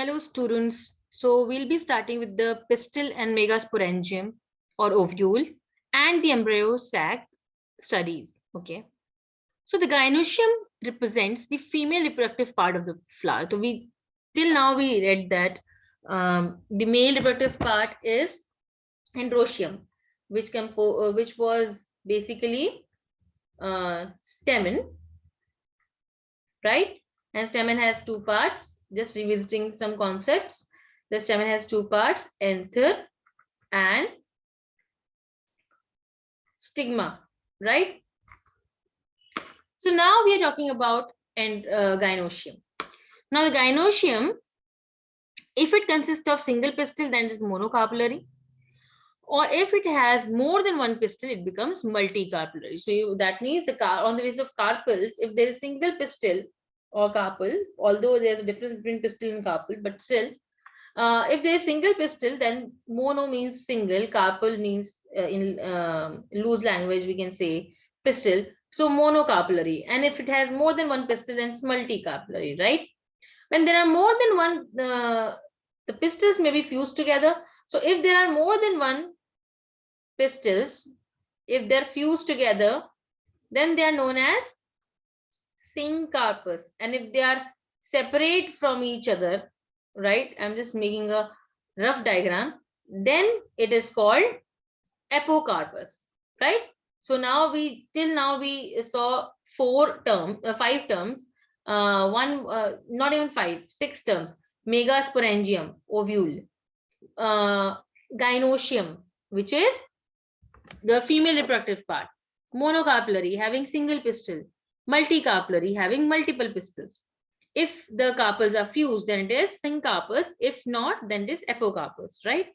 Hello students. So we'll be starting with the pistil and megasporangium or ovule and the embryo sac studies. Okay. So the gynoecium represents the female reproductive part of the flower. So we till now we read that the male reproductive part is androecium, which was basically stamen, right? And stamen has two parts. Just revisiting some concepts. The stamen has two parts, anther and stigma, right? So now we are talking about gynoecium. Now the gynoecium, if it consists of single pistil, then it is monocarpellary. Or if it has more than one pistil, it becomes multicarpellary. So that means on the basis of carpels, if there is single pistil or carpel, although there's a difference between pistil and carpel, but still, if there is single pistil, then mono means single, carpel means in loose language we can say pistil. So monocarpellary. And if it has more than one pistil, then it's multicarpellary, right? When there are more than one, the pistils may be fused together. So if there are more than one pistils, if they're fused together, then they are known as syncarpous. And if they are separate from each other, right? I'm just making a rough diagram. Then it is called apocarpus, right? So now till now we saw five terms, not even five, six terms: megasporangium, ovule, gynoecium, which is the female reproductive part, monocarpellary, having single pistil, multicarpellary, having multiple pistils. If the carpels are fused, then it is syncarpus. If not, then it is apocarpus, right?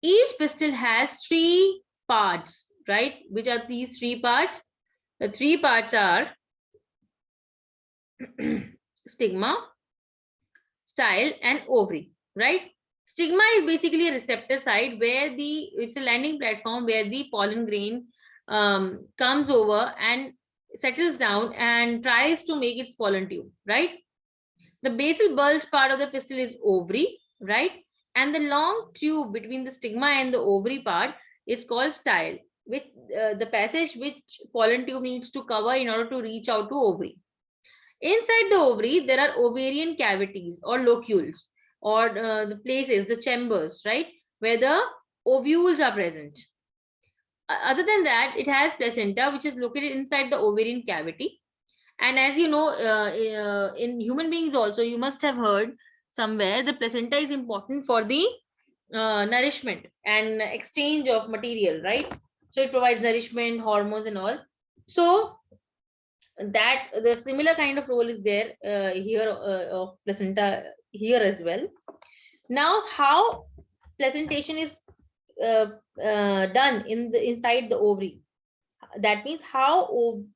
Each pistil has three parts, right? Which are these three parts? The three parts are stigma, style, and ovary, right? Stigma is basically a receptor site where it's a landing platform where the pollen grain comes over and settles down and tries to make its pollen tube, right? The basal bulge part of the pistil is ovary, right? And the long tube between the stigma and the ovary part is called style, which the passage which pollen tube needs to cover in order to reach out to ovary. Inside the ovary, there are ovarian cavities or locules, or the places, the chambers, right, where the ovules are present. Other than that, it has placenta, which is located inside the ovarian cavity. And as you know, in human beings also, you must have heard somewhere the placenta is important for the nourishment and exchange of material, right? So it provides nourishment, hormones, and all. So that the similar kind of role is there here of placenta here as well. Now, how placentation is done inside the ovary? That means how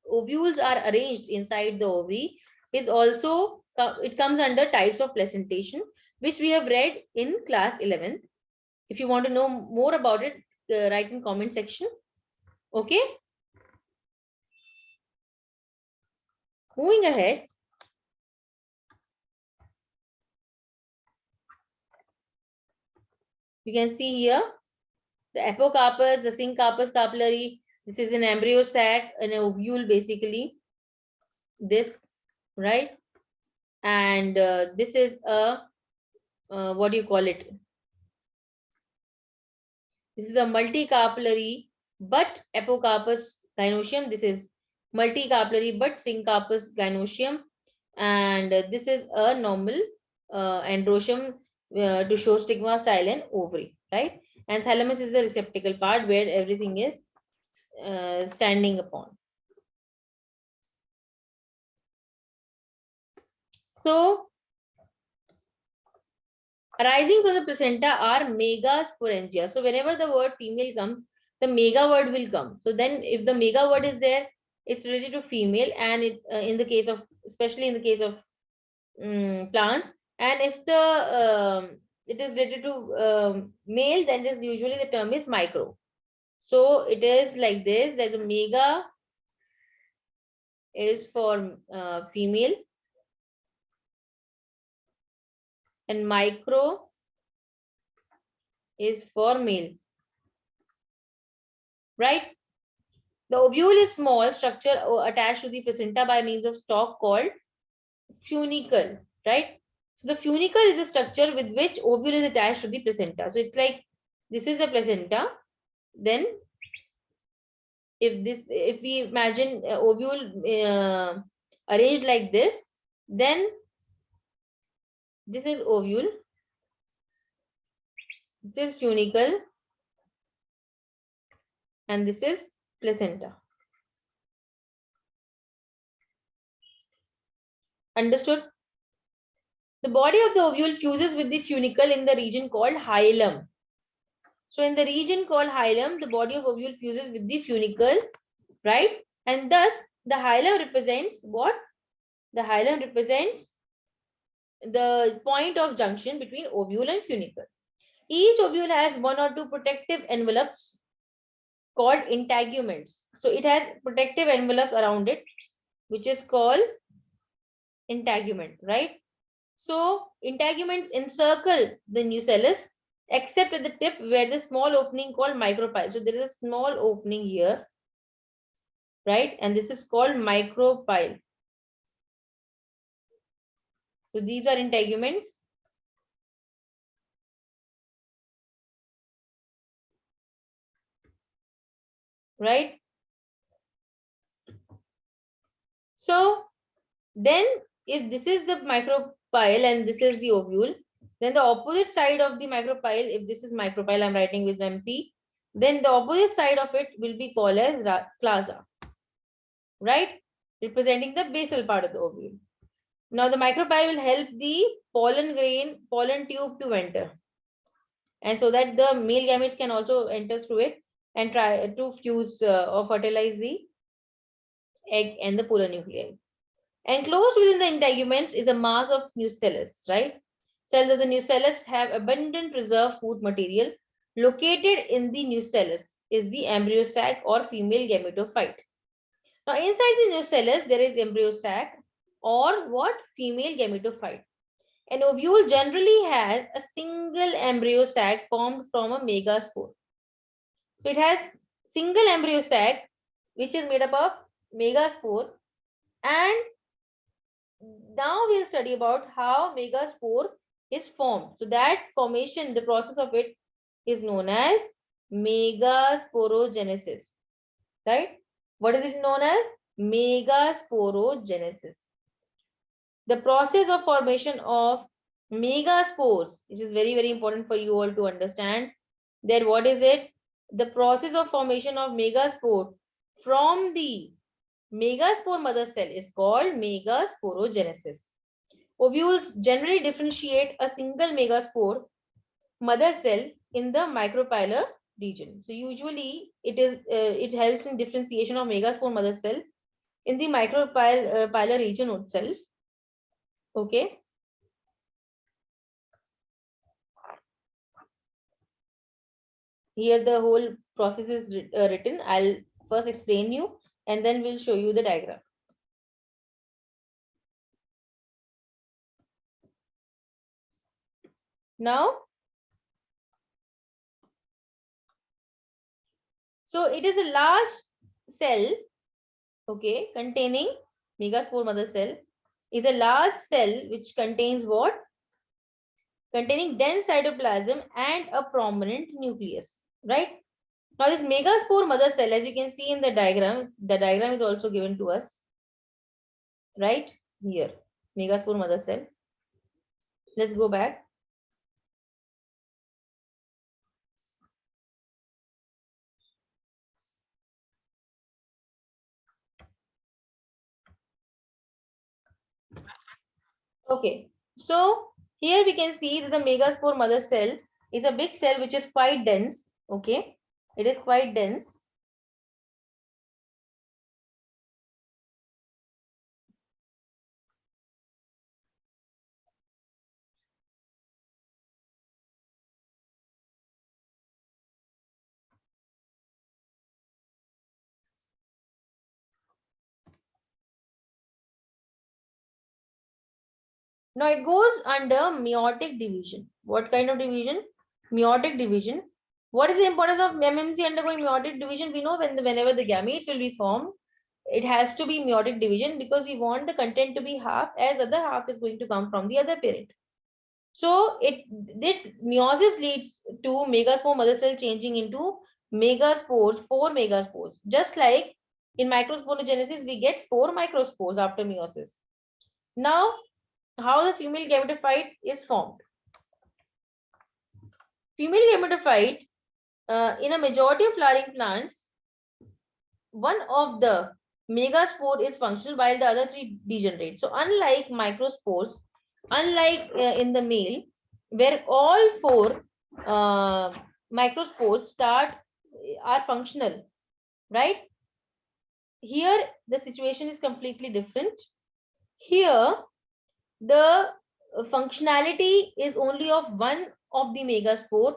ovules are arranged inside the ovary is also, it comes under types of placentation, which we have read in class 11. If you want to know more about it, write in comment section. Okay. Moving ahead. You can see here the apocarpus, the syncarpus carpellary. This is an embryo sac, an ovule basically. This, right? And this is a, what do you call it? This is a multicarpellary but apocarpus gynoecium. This is multicarpellary but syncarpus gynoecium. And this is a normal androecium to show stigma, style, and ovary, right? And thalamus is the receptacle part where everything is standing upon. So, arising from the placenta are megasporangia. So, whenever the word female comes, the mega word will come. So, then if the mega word is there, it's related to female, and it in the case of, especially in the case of plants, and if the it is related to male, then is usually the term is micro. So it is like this, that the mega is for female, and micro is for male, right? The ovule is small structure attached to the placenta by means of stalk called funicle, right? So the funicle is the structure with which ovule is attached to the placenta. So it's like this is the placenta. Then if we imagine ovule arranged like this, then this is ovule, this is funicle, and this is placenta. Understood? The body of the ovule fuses with the funicle in the region called hilum. So in the region called hilum, the body of ovule fuses with the funicle, right? And thus the hilum represents what? The hilum represents the point of junction between ovule and funicle. Each ovule has one or two protective envelopes called integuments. So it has protective envelopes around it, which is called integument, right? So integuments encircle the nucellus except at the tip where the small opening called micropyle. So there is a small opening here, right? And this is called micropyle. So these are integuments. Right? So then if this is the micropyle and this is the ovule, then the opposite side of the micropyle, if this is micropyle, I'm writing with MP, then the opposite side of it will be called as clasa, right? Representing the basal part of the ovule. Now the micropyle will help the pollen tube to enter. And so that the male gametes can also enter through it and try to fuse or fertilize the egg and the polar nuclei. Enclosed within the integuments is a mass of nucellus, right? Cells of the nucellus have abundant reserve food material. Located in the nucellus is the embryo sac or female gametophyte. Now, inside the nucellus, there is embryo sac or what? Female gametophyte. An ovule generally has a single embryo sac formed from a megaspore. So, it has single embryo sac which is made up of megaspore, and now we'll study about how megaspore is formed. So that formation, the process of it is known as megasporogenesis, right? What is it known as? Megasporogenesis. The process of formation of megaspores, which is very, very important for you all to understand. Then what is it? The process of formation of megaspore from the megaspore mother cell is called megasporogenesis. Ovules generally differentiate a single megaspore mother cell in the micropylar region. So usually it helps in differentiation of megaspore mother cell in the micropylar region itself. Okay. Here the whole process is written. I'll first explain you and then we'll show you the diagram. Now, so it is a large cell, okay, containing megaspore mother cell is a large cell which contains what? Containing dense cytoplasm and a prominent nucleus, right? Now this megaspore mother cell, as you can see in the diagram is also given to us, right? Here, megaspore mother cell. Let's go back. Okay, so here we can see that the megaspore mother cell is a big cell which is quite dense. Okay, it is quite dense. Now it goes under meiotic division. What kind of division? Meiotic division. What is the importance of MMC undergoing meiotic division? We know whenever the gametes will be formed, it has to be meiotic division because we want the content to be half, as other half is going to come from the other parent. So this meiosis leads to megaspore mother cell changing into megaspores, 4 megaspores. Just like in microsporogenesis, we get 4 microspores after meiosis. Now, how the female gametophyte is formed? Female gametophyte, in a majority of flowering plants, one of the megaspore is functional while the other 3 degenerate. So unlike microspores, unlike in the male, where all 4 microspores are functional, right? Here the situation is completely different. Here the functionality is only of one of the megaspore.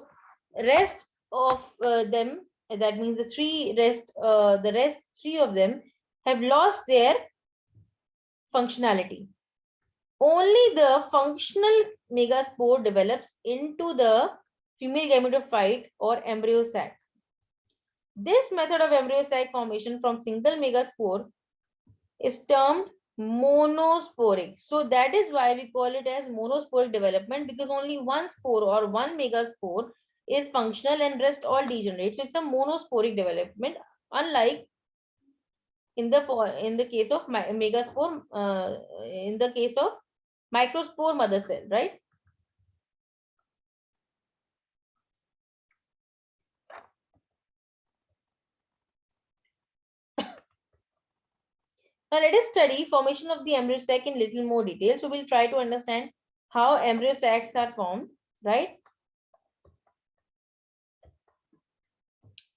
Rest of them, that means the rest 3 of them have lost their functionality. Only the functional megaspore develops into the female gametophyte or embryo sac. This method of embryo sac formation from single megaspore is termed monosporic. So that is why we call it as monosporic development, because only one spore or one megaspore is functional and rest all degenerate. So it's a monosporic development, unlike in the case of megaspore, in the case of microspore mother cell, right? Now let us study formation of the embryo sac in little more detail. So we'll try to understand how embryo sacs are formed, right?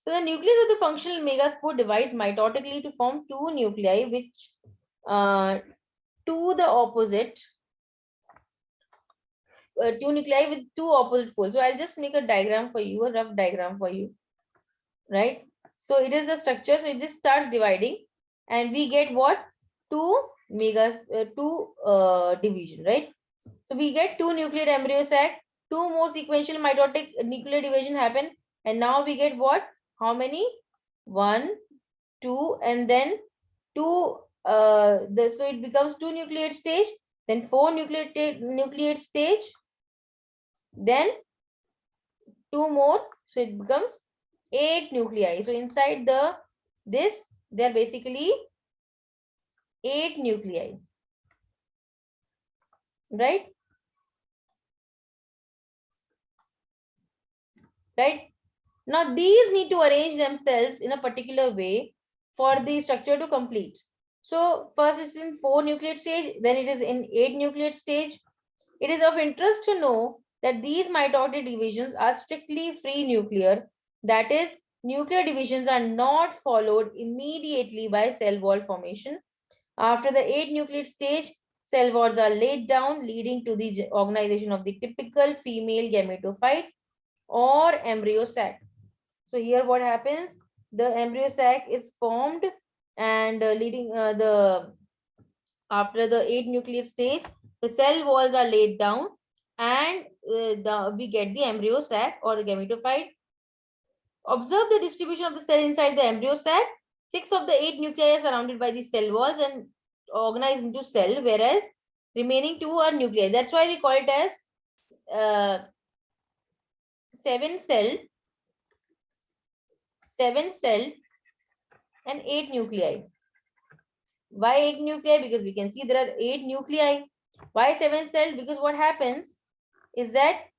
So the nucleus of the functional megaspore divides mitotically to form 2 nuclei, which to the opposite, 2 nuclei with 2 opposite poles. So I'll just make a diagram for you, a rough diagram for you, right? So it is the structure. So it just starts dividing, and we get what? 2 division, right? So we get 2 nucleate embryo sac, 2 more sequential mitotic nuclear division happen, and now we get what? How many? 1, 2, and then 2. So it becomes 2 nucleate stage, then 4 nucleate stage, then 2 more. So it becomes 8 nuclei. So inside this, they are basically 8 nuclei, right? Right. Now these need to arrange themselves in a particular way for the structure to complete. So first it's in 4 nucleate stage, then it is in 8 nucleate stage. It is of interest to know that these mitotic divisions are strictly free nuclear. That is, nuclear divisions are not followed immediately by cell wall formation. After the 8 nucleate stage, cell walls are laid down, leading to the organization of the typical female gametophyte or embryo sac. So here what happens? The embryo sac is formed, and after the 8 nucleate stage, the cell walls are laid down, and we get the embryo sac or the gametophyte. Observe the distribution of the cell inside the embryo sac. 6 of the 8 nuclei are surrounded by the cell walls and organized into cell, whereas remaining 2 are nuclei. That's why we call it as 7-celled, and 8 nuclei. Why 8 nuclei? Because we can see there are 8 nuclei. Why 7-celled? Because what happens is that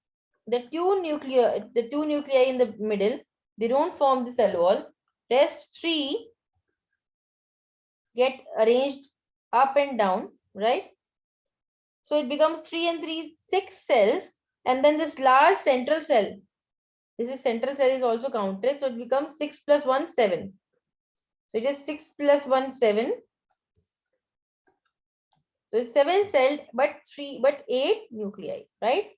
the two nuclei in the middle, they don't form the cell wall. Rest 3 get arranged up and down, right? So it becomes 3 and 3, 6 cells, and then this large central cell. This is central cell is also counted, so it becomes 6 plus 1, 7. So it is 6 plus 1, 7. So it's 7-celled, but 8 nuclei, right?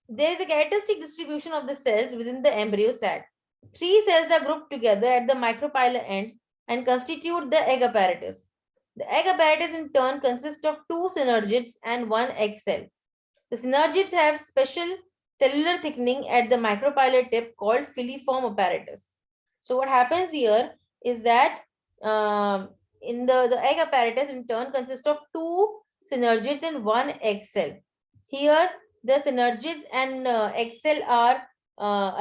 There is a characteristic distribution of the cells within the embryo sac. Three cells are grouped together at the micropylar end and constitute the egg apparatus. The egg apparatus in turn consists of two synergids and one egg cell. The synergids have special cellular thickening at the micropylar tip called filiform apparatus. So what happens here is that in the egg apparatus in turn consists of two synergids and one egg cell. Here the synergids and egg cell are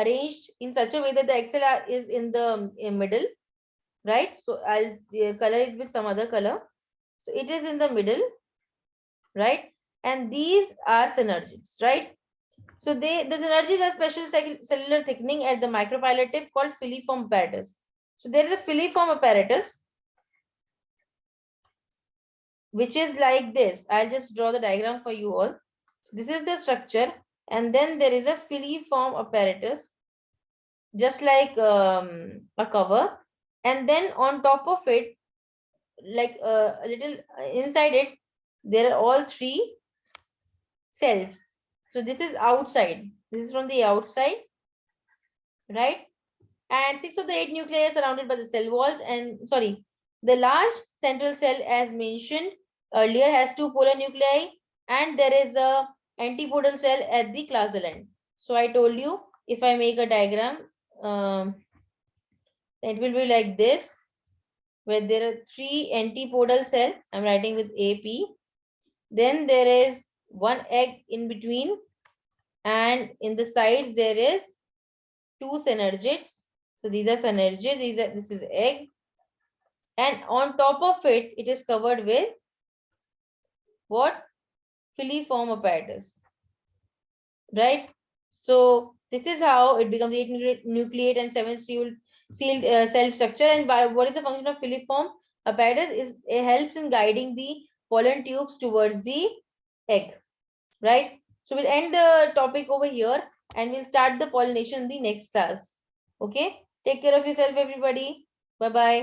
arranged in such a way that the egg cell is in the middle, right? So I'll color it with some other color. So it is in the middle, right? And these are synergids, right? So the synergids have special cellular thickening at the micropylar tip called filiform apparatus. So there is a filiform apparatus, which is like this. I'll just draw the diagram for you all. This is the structure, and then there is a filiform apparatus, just like a cover, and then on top of it, like a little inside it, there are all three cells. So this is outside. This is from the outside, right? And 6 of the 8 nuclei are surrounded by the cell walls. And sorry, the large central cell, as mentioned earlier, has two polar nuclei, and there is a antipodal cell at the classal end. So I told you, if I make a diagram, it will be like this, where there are three antipodal cells. I'm writing with AP. Then there is one egg in between, and in the sides there is two synergids. So these are synergids. This is egg, and on top of it, it is covered with what? Filiform apparatus, right? So this is how it becomes 8 nucleate and 7 sealed cell structure. And what is the function of filiform apparatus? Is it helps in guiding the pollen tubes towards the egg, right? So we'll end the topic over here, and we'll start the pollination in the next class. Okay, take care of yourself, everybody. Bye bye.